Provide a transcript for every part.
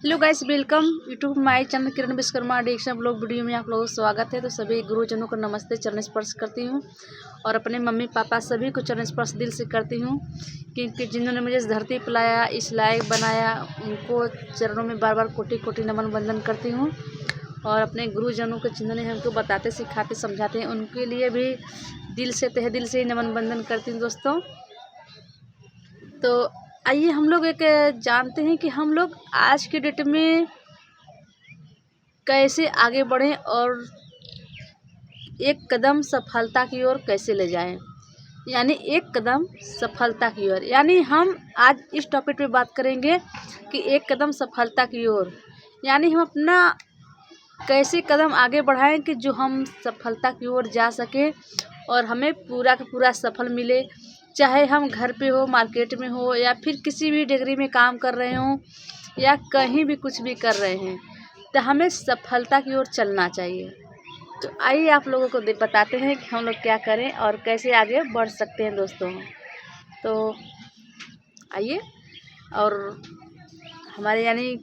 Hello guys, welcome YouTube my channel Kiran Vishwakarma addiction blog video में आप लोगों का स्वागत है। तो सभी गुरुजनों को नमस्ते, चरण स्पर्श करती हूँ और अपने मम्मी पापा सभी को चरण स्पर्श दिल से करती हूँ, क्योंकि जिन्होंने मुझे इस धरती पर लाया, इस लायक बनाया, उनको चरणों में बार बार कोटि कोटि नमन वंदन करती हूँ। और अपने गुरुजनों को जिन्होंने हमको बताते, सिखाते, समझाते हैं, उनके लिए भी दिल से, तहे दिल से नमन वंदन करती हूँ दोस्तों। तो आइए हम लोग एक जानते हैं कि हम लोग आज के डेट में कैसे आगे बढ़ें और एक कदम सफलता की ओर कैसे ले जाएं। यानी एक कदम सफलता की ओर, यानी हम आज इस टॉपिक पे बात करेंगे कि एक कदम सफलता की ओर, यानी हम अपना कैसे कदम आगे बढ़ाएं कि जो हम सफलता की ओर जा सके और हमें पूरा का पूरा सफल मिले। चाहे हम घर पे हो, मार्केट में हो, या फिर किसी भी डिग्री में काम कर रहे हों, या कहीं भी कुछ भी कर रहे हैं, तो हमें सफलता की ओर चलना चाहिए। तो आइए आप लोगों को बताते हैं कि हम लोग क्या करें और कैसे आगे बढ़ सकते हैं दोस्तों। तो आइए, और हमारे यानी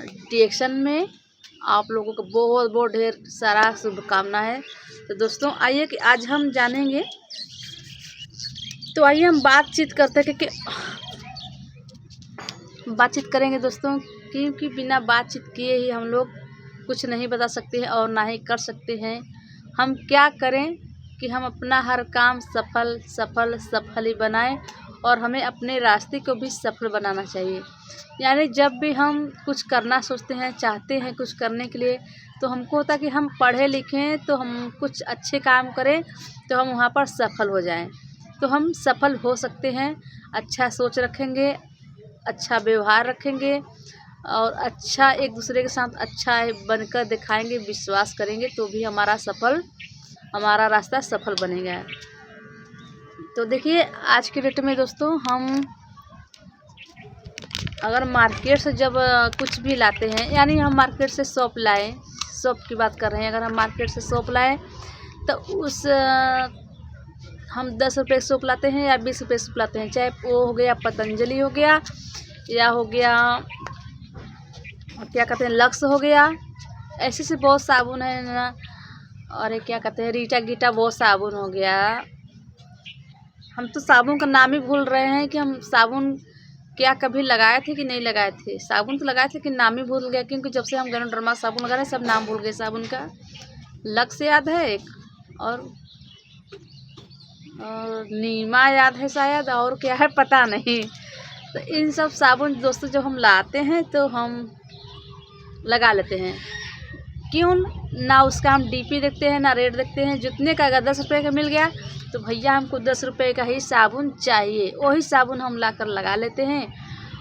डिएक्शन में आप लोगों को बहुत बहुत ढेर सारा शुभकामना है। तो दोस्तों आइए कि आज हम जानेंगे, तो आइए हम बातचीत करते हैं कि बातचीत करेंगे दोस्तों, क्योंकि बिना बातचीत किए ही हम लोग कुछ नहीं बता सकते हैं और ना ही कर सकते हैं। हम क्या करें कि हम अपना हर काम सफल सफल सफल ही बनाएं और हमें अपने रास्ते को भी सफल बनाना चाहिए। यानी जब भी हम कुछ करना सोचते हैं, चाहते हैं कुछ करने के लिए, तो हमको होता है कि हम पढ़े लिखें, तो हम कुछ अच्छे काम करें तो हम वहाँ पर सफल हो जाएं। तो हम सफल हो सकते हैं, अच्छा सोच रखेंगे, अच्छा व्यवहार रखेंगे और अच्छा एक दूसरे के साथ अच्छा बनकर दिखाएंगे, विश्वास करेंगे, तो भी हमारा रास्ता सफल बनेगा। तो देखिए, आज के डेट में दोस्तों, हम अगर मार्केट से जब कुछ भी लाते हैं, यानी हम मार्केट से सोप लाएं, सोप की बात कर रहे हैं, अगर हम मार्केट से सोप लाएं तो उस हम 10 रुपये सोप लाते हैं या 20 रुपये सोप लाते हैं, चाहे वो हो गया पतंजलि हो गया, या हो गया क्या कहते हैं लक्स हो गया, ऐसे से बहुत साबुन है ना, और एक क्या कहते हैं रीटा गीटा, बहुत साबुन हो गया। हम तो साबुन का नाम ही भूल रहे हैं कि हम साबुन क्या कभी लगाए थे कि नहीं लगाए थे। साबुन तो लगाए थे लेकिन नाम ही भूल गया, क्योंकि जब से हम गैनोडर्मा साबुन लगा रहे हैं सब नाम भूल गए साबुन का। लक्स याद है एक, और नीमा याद है शायद, और क्या है पता नहीं। तो इन सब साबुन दोस्तों जब हम लाते हैं तो हम लगा लेते हैं। क्यों ना उसका हम डीपी देखते हैं, ना रेट देखते हैं, जितने का अगर 10 रुपये का मिल गया तो भैया हमको 10 रुपये का ही साबुन चाहिए, वही साबुन हम लाकर लगा लेते हैं।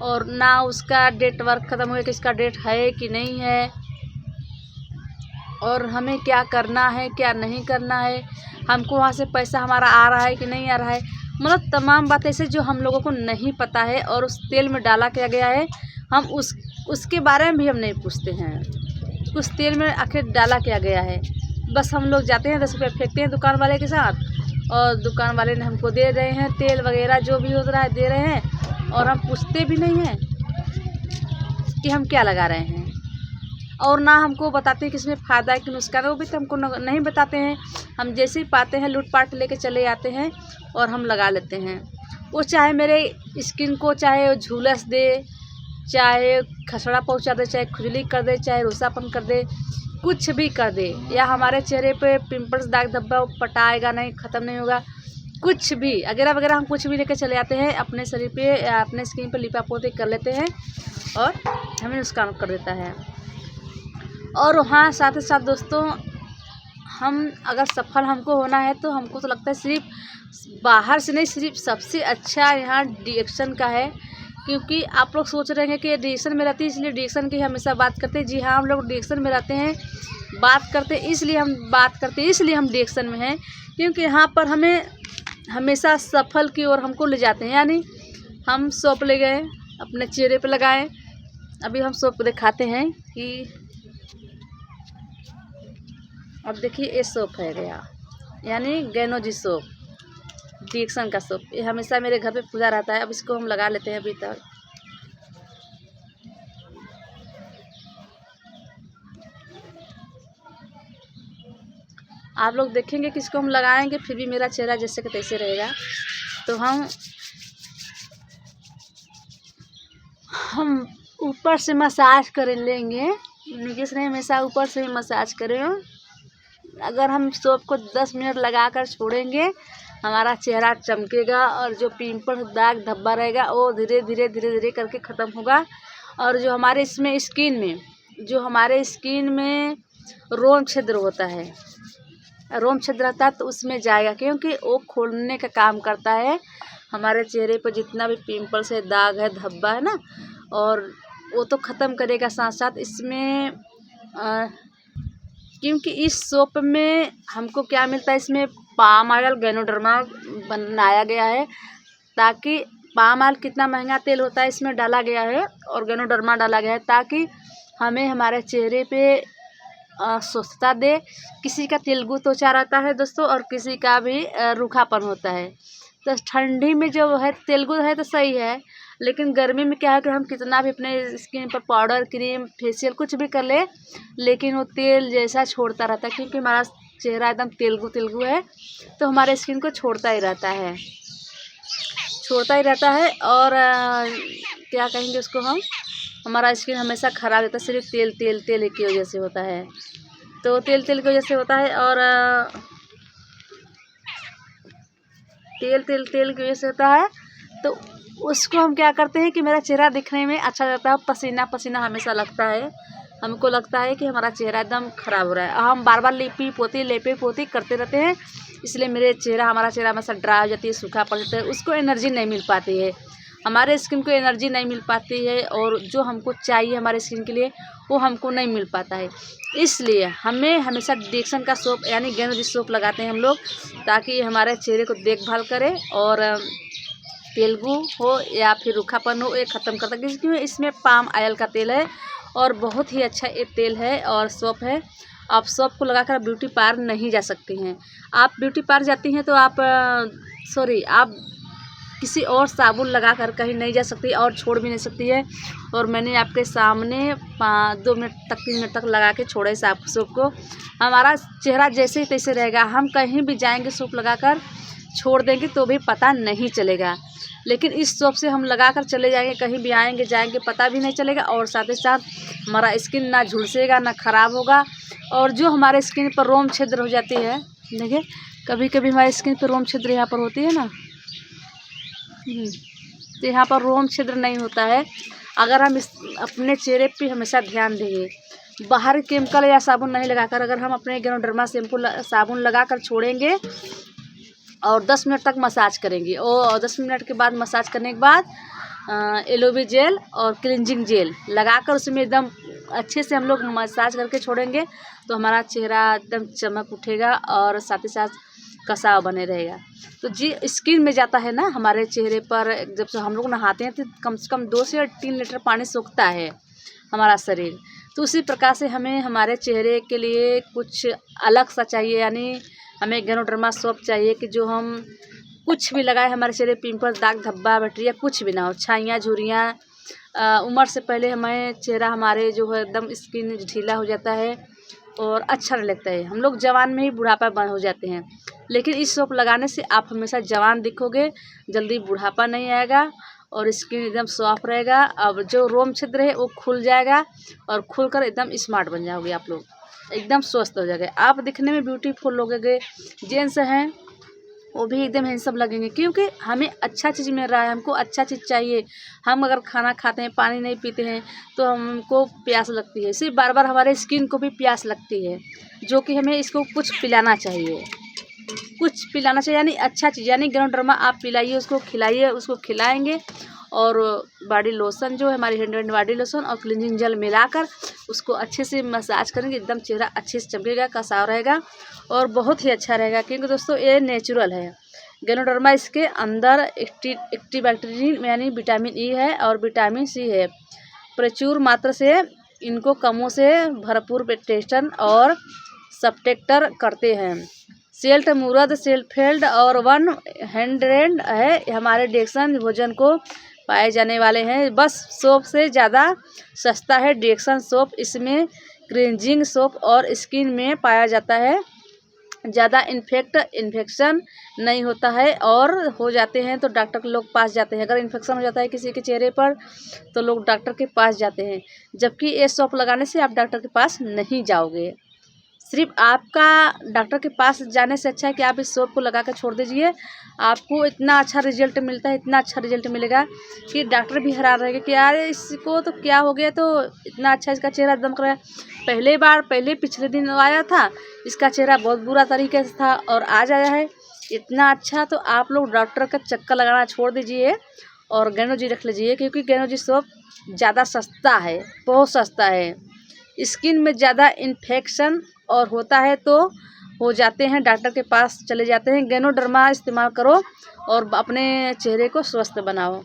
और ना उसका डेट वर्क ख़त्म हुआ कि इसका डेट है कि नहीं है, और हमें क्या करना है क्या नहीं करना है, हमको वहाँ से पैसा हमारा आ रहा है कि नहीं आ रहा है, मतलब तमाम बातें से जो हम लोगों को नहीं पता है। और उस तेल में डाला क्या गया है, हम उसके बारे में भी हम नहीं पूछते हैं। उस तेल में आखिर डाला क्या गया है, बस हम लोग जाते हैं 10 रुपये फेंकते हैं दुकान वाले के साथ, और दुकान वाले ने हमको दे रहे हैं तेल वगैरह जो भी हो रहा है दे रहे हैं, और हम पूछते भी नहीं हैं कि हम क्या लगा रहे हैं, और ना हमको बताते हैं कि इसमें फ़ायदा है कि नुकसान है, वो भी तो हमको नहीं बताते हैं। हम जैसे ही पाते हैं लूटपाट लेके चले आते हैं और हम लगा लेते हैं। वो चाहे मेरे स्किन को चाहे झुलस दे, चाहे खसरा पहुंचा दे, चाहे खुजली कर दे, चाहे रूसापन कर दे, कुछ भी कर दे, या हमारे चेहरे पे पिंपल्स दाग धब्बा पटाएगा नहीं, ख़त्म नहीं होगा, कुछ भी अगैरह वगैरह हम कुछ भी लेके चले आते हैं अपने शरीर पे, अपने स्किन पे लिपा पोते कर लेते हैं और हमें नुकसान कर देता है। और हाँ, साथ ही साथ दोस्तों, हम अगर सफल हमको होना है तो हमको तो लगता है सिर्फ बाहर से नहीं, सिर्फ सबसे अच्छा यहाँ डिएक्शन का है। क्योंकि आप लोग सोच रहे हैं कि डिएक्शन में रहती है इसलिए डिएक्शन की हमेशा बात करते हैं। जी हाँ, हम लोग डिएक्शन में रहते हैं, बात करते हैं इसलिए हम डिएक्शन में हैं, क्योंकि यहाँ पर हमें हमेशा सफल की ओर हमको ले जाते हैं। यानी हम सोप ले गए, अपने चेहरे पे लगाएं, अभी हम सोप दिखाते हैं कि अब देखिए ये सोप है गया, यानी गैनोजी सोप, डिएक्शन का सोप, ये हमेशा मेरे घर पे पूजा रहता है। अब इसको हम लगा लेते हैं अभी तक। आप लोग देखेंगे कि इसको हम लगाएंगे फिर भी मेरा चेहरा जैसे कि तैसे रहेगा। तो हम ऊपर से मसाज कर लेंगे, नीचे से नहीं, हमेशा ऊपर से ही मसाज करें। अगर हम सोप को 10 मिनट लगाकर छोड़ेंगे हमारा चेहरा चमकेगा और जो पिंपल दाग धब्बा रहेगा वो धीरे धीरे करके ख़त्म होगा। और जो हमारे स्किन में रोम छिद्र होता है, रोम छिद्र रहता है तो उसमें जाएगा, क्योंकि वो खोलने का काम करता है हमारे चेहरे पर जितना भी पिंपल्स है, दाग है, धब्बा है ना, और वो तो ख़त्म करेगा। साथ साथ इसमें क्योंकि इस सोप में हमको क्या मिलता है, इसमें पाम ऑयल गैनोडर्मा बनाया गया है, ताकि पाम ऑयल कितना महंगा तेल होता है इसमें डाला गया है और गैनोडर्मा डाला गया है, ताकि हमें हमारे चेहरे पे स्वस्थता दे। किसी का तेलुगु त्वचा रहता है दोस्तों और किसी का भी रूखापन होता है। तो ठंडी में जो है तेलुगु है तो सही है, लेकिन गर्मी में क्या है कि हम कितना भी अपने स्किन पर पाउडर, क्रीम, फेशियल कुछ भी कर ले, लेकिन वो तेल जैसा छोड़ता रहता है, क्योंकि हमारा चेहरा एकदम तेलुगु है, तो हमारे स्किन को छोड़ता ही रहता है। और क्या कहेंगे उसको हम, हमारा स्किन हमेशा ख़राब रहता है, सिर्फ तेल की वजह से होता है। तो तेल की वजह से होता है और तेल की वजह से होता है। तो उसको हम क्या करते हैं कि मेरा चेहरा दिखने में अच्छा रहता है, पसीना हमेशा लगता है, हमको लगता है कि हमारा चेहरा एकदम ख़राब हो रहा है। हम बार बार लेपी पोती करते रहते हैं, इसलिए हमारा चेहरा हमेशा ड्राई हो जाती है, सूखा पड़ जाता है, उसको एनर्जी नहीं मिल पाती है, हमारे स्किन को एनर्जी नहीं मिल पाती है, और जो हमको चाहिए हमारे स्किन के लिए वो हमको नहीं मिल पाता है। इसलिए हमें हमेशा डिएक्सन का सोप यानी गेंद सोप लगाते हैं हम लोग, ताकि हमारे चेहरे को देखभाल करे और तेलुगु हो या फिर रूखापन हो ये ख़त्म करता है, क्योंकि इसमें पाम ऑयल का तेल है और बहुत ही अच्छा ये तेल है और सोप है। आप सोप को लगाकर ब्यूटी पार्लर नहीं जा सकती हैं। आप ब्यूटी पार्लर जाती हैं तो आप किसी और साबुन लगा कर कहीं नहीं जा सकती और छोड़ भी नहीं सकती है। और मैंने आपके सामने 2 मिनट तक 3 मिनट तक लगा के छोड़े सोप को, हमारा चेहरा जैसे ही तैसे रहेगा। हम कहीं भी जाएंगे सोप लगाकर छोड़ देंगे तो भी पता नहीं चलेगा, लेकिन इस सोप से हम लगाकर चले जाएंगे, कहीं भी आएंगे जाएंगे पता भी नहीं चलेगा, और साथ ही साथ हमारा स्किन ना झुलसेगा ना ख़राब होगा। और जो हमारे स्किन पर रोम छिद्र हो जाती है, देखिए कभी कभी हमारे स्किन पर रोम छिद्र यहाँ पर होती है ना, तो यहाँ पर रोम छिद्र नहीं होता है। अगर हम अपने चेहरे पे हमेशा ध्यान देंगे, बाहर केमिकल या साबुन नहीं लगाकर अगर हम अपने गैनोडर्मा साबुन लगाकर छोड़ेंगे और 10 मिनट तक मसाज करेंगे, और 10 मिनट के बाद मसाज करने के बाद एलोवेरा जेल और क्लिनजिंग जेल लगाकर उसमें एकदम अच्छे से हम लोग मसाज करके छोड़ेंगे, तो हमारा चेहरा एकदम चमक उठेगा और साथ ही साथ कसाव बने रहेगा। तो जी स्किन में जाता है ना हमारे चेहरे पर, जब से हम लोग नहाते हैं तो कम से कम 2 से 3 लीटर पानी सोखता है हमारा शरीर। तो उसी प्रकार से हमें हमारे चेहरे के लिए कुछ अलग सा चाहिए, यानी हमें गैनोडर्मा सोप चाहिए कि जो हम कुछ भी लगाए हमारे चेहरे, पिंपल, दाग, धब्बा, बैक्टीरिया कुछ भी ना हो, छाइयाँ, झुर्रियाँ। उम्र से पहले हमें चेहरा हमारे जो है एकदम स्किन ढीला हो जाता है और अच्छा नहीं लगता है, हम लोग जवान में ही बुढ़ापा बंद हो जाते हैं। लेकिन इस सोप लगाने से आप हमेशा जवान दिखोगे, जल्दी बुढ़ापा नहीं आएगा और स्किन एकदम सॉफ्ट रहेगा। अब जो रोम छिद्र है वो खुल जाएगा और खुलकर एकदम स्मार्ट बन जाओगे, आप लोग एकदम स्वस्थ हो जाएंगे, आप दिखने में ब्यूटीफुल लगोगे। जेंट्स हैं वो भी एकदम हैंडसम लगेंगे, क्योंकि हमें अच्छा चीज़ मिल रहा है, हमको अच्छा चीज़ चाहिए। हम अगर खाना खाते हैं पानी नहीं पीते हैं तो हमको प्यास लगती है, सिर्फ बार बार हमारे स्किन को भी प्यास लगती है, जो कि हमें इसको कुछ पिलाना चाहिए, यानी अच्छा चीज़, यानी गैनोडर्मा आप पिलाइए, उसको खिलाइए, उसको खिलाएंगे। और बॉडी लोशन जो है हमारी हैंड बॉडी लोशन और क्लींजिंग जेल मिलाकर उसको अच्छे से मसाज करेंगे, एकदम चेहरा अच्छे से चमकेगा, कसाव रहेगा और बहुत ही अच्छा रहेगा। क्योंकि दोस्तों ये नेचुरल है गैनोडर्मा, इसके अंदर एक्टिव यानी विटामिन ई है और विटामिन सी है, प्रचुर मात्रा से इनको कमों से भरपूर पेटेशन और सब्ट्रैक्टर करते हैं। सेल्ट मुरद सेल्फेल्ड और 100 है हमारे डिएक्सन भोजन को पाए जाने वाले हैं। बस सोप से ज़्यादा सस्ता है डिएक्सन सोप, इसमें क्लींजिंग सोप और स्किन में पाया जाता है ज़्यादा इन्फेक्शन नहीं होता है, और हो जाते हैं तो डॉक्टर के लोग पास जाते हैं। अगर इन्फेक्शन हो जाता है किसी के चेहरे पर तो लोग डॉक्टर के पास जाते हैं, जबकि ये सोप लगाने से आप डॉक्टर के पास नहीं जाओगे। सिर्फ आपका डॉक्टर के पास जाने से अच्छा है कि आप इस सोप को लगा कर छोड़ दीजिए। आपको इतना अच्छा रिजल्ट मिलता है, इतना अच्छा रिजल्ट मिलेगा कि डॉक्टर भी हैरान रहेगा कि यार इसको तो क्या हो गया, तो इतना अच्छा इसका चेहरा दमक रहा है। पहले पिछले दिन आया था, इसका चेहरा बहुत बुरा तरीके से था, और आज आया है इतना अच्छा। तो आप लोग डॉक्टर का चक्कर लगाना छोड़ दीजिए और गैनोजी रख लीजिए, क्योंकि गैनोजी सोप ज़्यादा सस्ता है, बहुत सस्ता है। स्किन में ज़्यादा इन्फेक्शन और होता है तो हो जाते हैं, डॉक्टर के पास चले जाते हैं। गैनोडर्मा इस्तेमाल करो और अपने चेहरे को स्वस्थ बनाओ।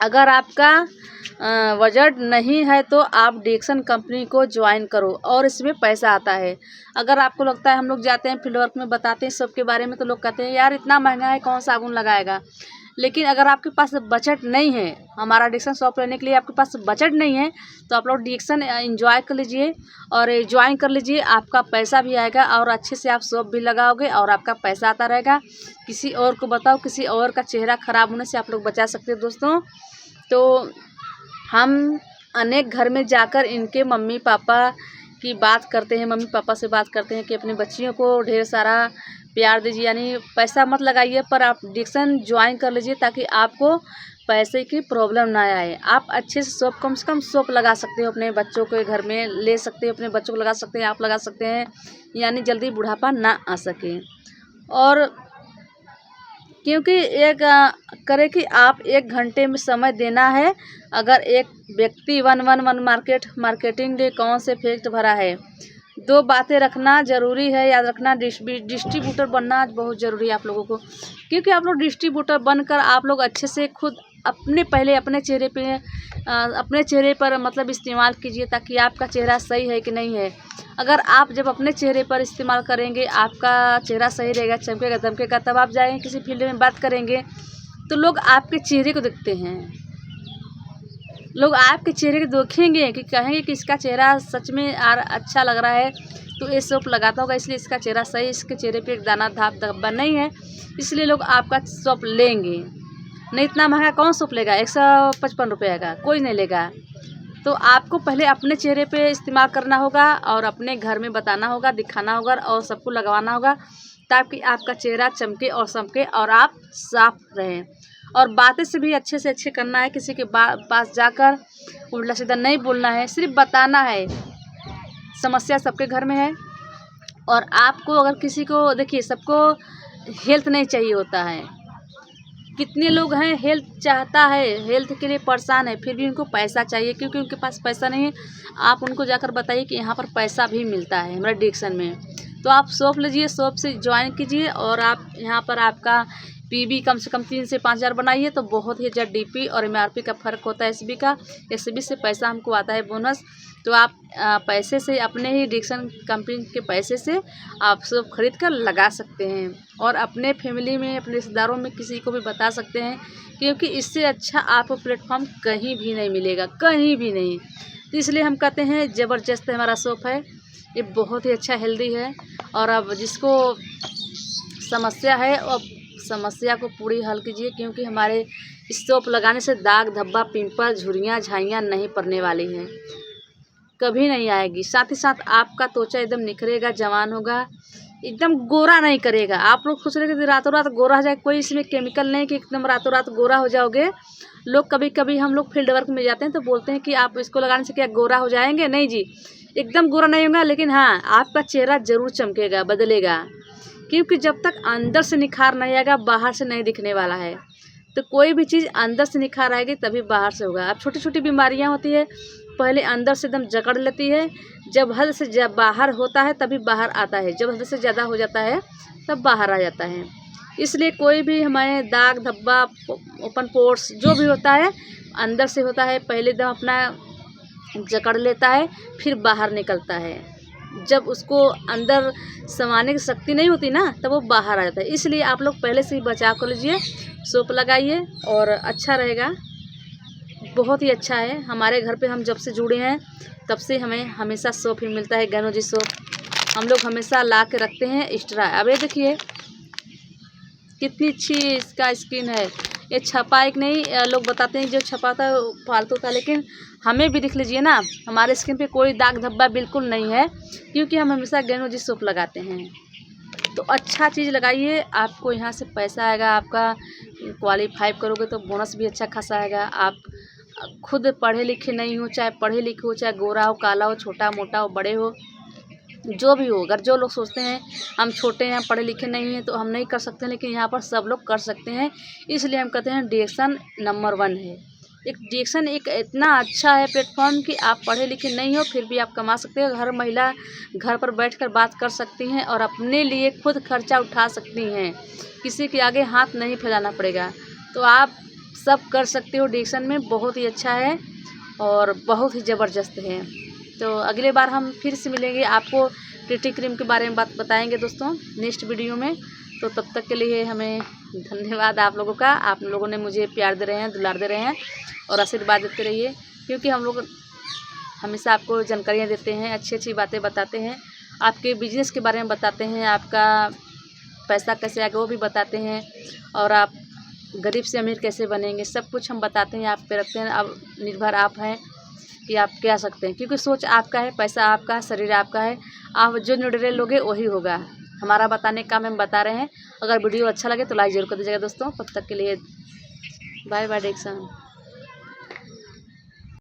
अगर आपका बजट नहीं है तो आप डिक्सन कंपनी को ज्वाइन करो, और इसमें पैसा आता है। अगर आपको लगता है, हम लोग जाते हैं फील्ड वर्क में बताते हैं सबके बारे में, तो लोग कहते हैं यार इतना महंगा है, कौन साबुन लगाएगा। लेकिन अगर आपके पास बजट नहीं है, हमारा डिक्सन शॉप लेने के लिए आपके पास बजट नहीं है, तो आप लोग डिक्सन इंजॉय कर लीजिए और ज्वाइन कर लीजिए। आपका पैसा भी आएगा और अच्छे से आप शॉप भी लगाओगे और आपका पैसा आता रहेगा। किसी और को बताओ, किसी और का चेहरा ख़राब होने से आप लोग बचा सकते हो दोस्तों। तो हम अनेक घर में जाकर इनके मम्मी पापा की बात करते हैं, मम्मी पापा से बात करते हैं कि अपनी बच्चियों को ढेर सारा प्यार दीजिए, यानी पैसा मत लगाइए, पर आप डिक्सन ज्वाइन कर लीजिए ताकि आपको पैसे की प्रॉब्लम ना आए। आप अच्छे से सोप, कम से कम सोप लगा सकते हो, अपने बच्चों के घर में ले सकते हो, अपने बच्चों को लगा सकते हैं, आप लगा सकते हैं, यानी जल्दी बुढ़ापा ना आ सके। और क्योंकि एक करे कि आप 1 घंटे में समय देना है। अगर एक व्यक्ति वन मार्केटिंग डे कौन से फैक्ट भरा है। 2 बातें रखना ज़रूरी है, याद रखना। डिस्ट्रीब्यूटर बनना बहुत ज़रूरी है आप लोगों को, क्योंकि आप लोग डिस्ट्रीब्यूटर बनकर आप लोग अच्छे से खुद पहले अपने चेहरे पर मतलब इस्तेमाल कीजिए, ताकि आपका चेहरा सही है कि नहीं है। अगर आप जब अपने चेहरे पर इस्तेमाल करेंगे, आपका चेहरा सही रहेगा, चमकेगा दमकेगा, तब आप जाएंगे किसी फील्ड में बात करेंगे तो लोग आपके चेहरे को देखते हैं। लोग आपके चेहरे को देखेंगे कि कहेंगे कि इसका चेहरा सच में अच्छा लग रहा है, तो ये सोप लगाता होगा, इसलिए इसका चेहरा सही, इसके चेहरे पे एक दाना धाप धब्बा नहीं है, इसलिए लोग आपका सोप लेंगे। नहीं इतना महंगा कौन सोप लेगा, 155 रुपये का कोई नहीं लेगा। तो आपको पहले अपने चेहरे पे इस्तेमाल करना होगा और अपने घर में बताना होगा, दिखाना होगा और सबको लगवाना होगा, ताकि आपका चेहरा चमके और चमके और आप साफ रहें। और बातें से भी अच्छे से अच्छे करना है, किसी के पास जाकर उल्टा सीधा नहीं बोलना है, सिर्फ बताना है। समस्या सबके घर में है, और आपको अगर किसी को, देखिए सबको हेल्थ नहीं चाहिए होता है। कितने लोग हैं हेल्थ चाहता है, हेल्थ के लिए परेशान है, फिर भी उनको पैसा चाहिए, क्योंकि उनके पास पैसा नहीं है। आप उनको जाकर बताइए कि यहाँ पर पैसा भी मिलता है हमारे डिक्सन में। तो आप सोप लीजिए, सोप से ज्वाइन कीजिए, और आप यहाँ पर आपका पीबी कम से कम 3 से 5 हज़ार बनाइए, तो बहुत ही ज़्यादा डीपी और एमआरपी का फ़र्क होता है। एसबी का, एसबी से पैसा हमको आता है बोनस। तो आप पैसे से, अपने ही डिक्सन कंपनी के पैसे से आप सब खरीद कर लगा सकते हैं, और अपने फैमिली में, अपने रिश्तेदारों में किसी को भी बता सकते हैं, क्योंकि इससे अच्छा आपको प्लेटफॉर्म कहीं भी नहीं मिलेगा, कहीं भी नहीं। तो इसलिए हम कहते हैं ज़बरदस्त हमारा सोप है, ये बहुत ही अच्छा हेल्दी है। और अब जिसको समस्या है, अब समस्या को पूरी हल कीजिए, क्योंकि हमारे इस सोप लगाने से दाग धब्बा, पिंपल, झुर्रियाँ, झाइयाँ नहीं पड़ने वाली हैं, कभी नहीं आएगी। साथ ही साथ आपका त्वचा एकदम निखरेगा, जवान होगा, एकदम गोरा नहीं करेगा। आप लोग सोच रहे कि रातों रात गोरा हो जाए, कोई इसमें केमिकल नहीं कि एकदम रातों रात गोरा हो जाओगे। लोग कभी कभी, हम लोग फील्ड वर्क में जाते हैं तो बोलते हैं कि आप इसको लगाने से क्या गोरा हो जाएंगे। नहीं जी, एकदम गोरा नहीं होगा, लेकिन हाँ आपका चेहरा ज़रूर चमकेगा, बदलेगा, क्योंकि जब तक अंदर से निखार नहीं आएगा, बाहर से नहीं दिखने वाला है। तो कोई भी चीज़ अंदर से निखार आएगी तभी बाहर से होगा। अब छोटी छोटी बीमारियां होती है, पहले अंदर से एकदम जकड़ लेती है, जब हद से जब बाहर होता है तभी बाहर आता है, जब हद से ज़्यादा हो जाता है तब बाहर आ जाता है। इसलिए कोई भी हमारे दाग धब्बा, ओपन पोर्स जो भी होता है अंदर से होता है, पहले एकदम अपना जकड़ लेता है, फिर बाहर निकलता है। जब उसको अंदर समाने की शक्ति नहीं होती ना, तब वो बाहर आ जाता है। इसलिए आप लोग पहले से ही बचाव कर लीजिए, सोप लगाइए और अच्छा रहेगा, बहुत ही अच्छा है। हमारे घर पे हम जब से जुड़े हैं तब से हमें हमेशा सोप ही मिलता है, गैनोजी सोप। हम लोग हमेशा ला के रखते हैं एक्स्ट्रा। अब ये देखिए कितनी अच्छी इसका स्किन है। ये छपा एक नहीं, लोग बताते हैं जो छपा था वो फालतू था, लेकिन हमें भी देख लीजिए ना, हमारे स्किन पे कोई दाग धब्बा बिल्कुल नहीं है, क्योंकि हम हमेशा गेनोजी सोप लगाते हैं। तो अच्छा चीज़ लगाइए, आपको यहाँ से पैसा आएगा। आपका क्वालीफाई करोगे तो बोनस भी अच्छा खासा आएगा। आप खुद पढ़े लिखे नहीं हो, चाहे पढ़े लिखे हो, चाहे गोरा हो, काला हो, छोटा मोटा हो, बड़े हो, जो भी हो, अगर जो लोग सोचते हैं हम छोटे हैं, पढ़े लिखे नहीं हैं, तो हम नहीं कर सकते, लेकिन यहाँ पर सब लोग कर सकते हैं। इसलिए हम कहते हैं डिएक्शन नंबर 1 है। एक डिएक्शन एक इतना अच्छा है प्लेटफॉर्म कि आप पढ़े लिखे नहीं हो फिर भी आप कमा सकते हो। हर महिला घर पर बैठकर बात कर सकती हैं और अपने लिए खुद खर्चा उठा सकती हैं, किसी के आगे हाथ नहीं फैलाना पड़ेगा। तो आप सब कर सकते हो। डिएक्शन में बहुत ही अच्छा है और बहुत ही ज़बरदस्त है। तो अगले बार हम फिर से मिलेंगे, आपको प्रीटी क्रीम के बारे में बात बताएंगे दोस्तों नेक्स्ट वीडियो में। तो तब तक के लिए हमें धन्यवाद आप लोगों का। आप लोगों ने मुझे प्यार दे रहे हैं, दुलार दे रहे हैं और आशीर्वाद देते रहिए, क्योंकि हम लोग हमेशा आपको जानकारियाँ देते हैं, अच्छी अच्छी बातें बताते हैं, आपके बिजनेस के बारे में बताते हैं, आपका पैसा कैसे आएगा वो भी बताते हैं, और आप गरीब से अमीर कैसे बनेंगे सब कुछ हम बताते हैं। आप पे रखते हैं, अब निर्भर आप हैं कि आप क्या सकते हैं, क्योंकि सोच आपका है, पैसा आपका है, शरीर आपका है। आप जो निर्णय लोगे वही होगा। हमारा बताने का हम बता रहे हैं। अगर वीडियो अच्छा लगे तो लाइक जरूर कर दीजिएगा दोस्तों। तब तक के लिए बाय बाय डिएक्शन।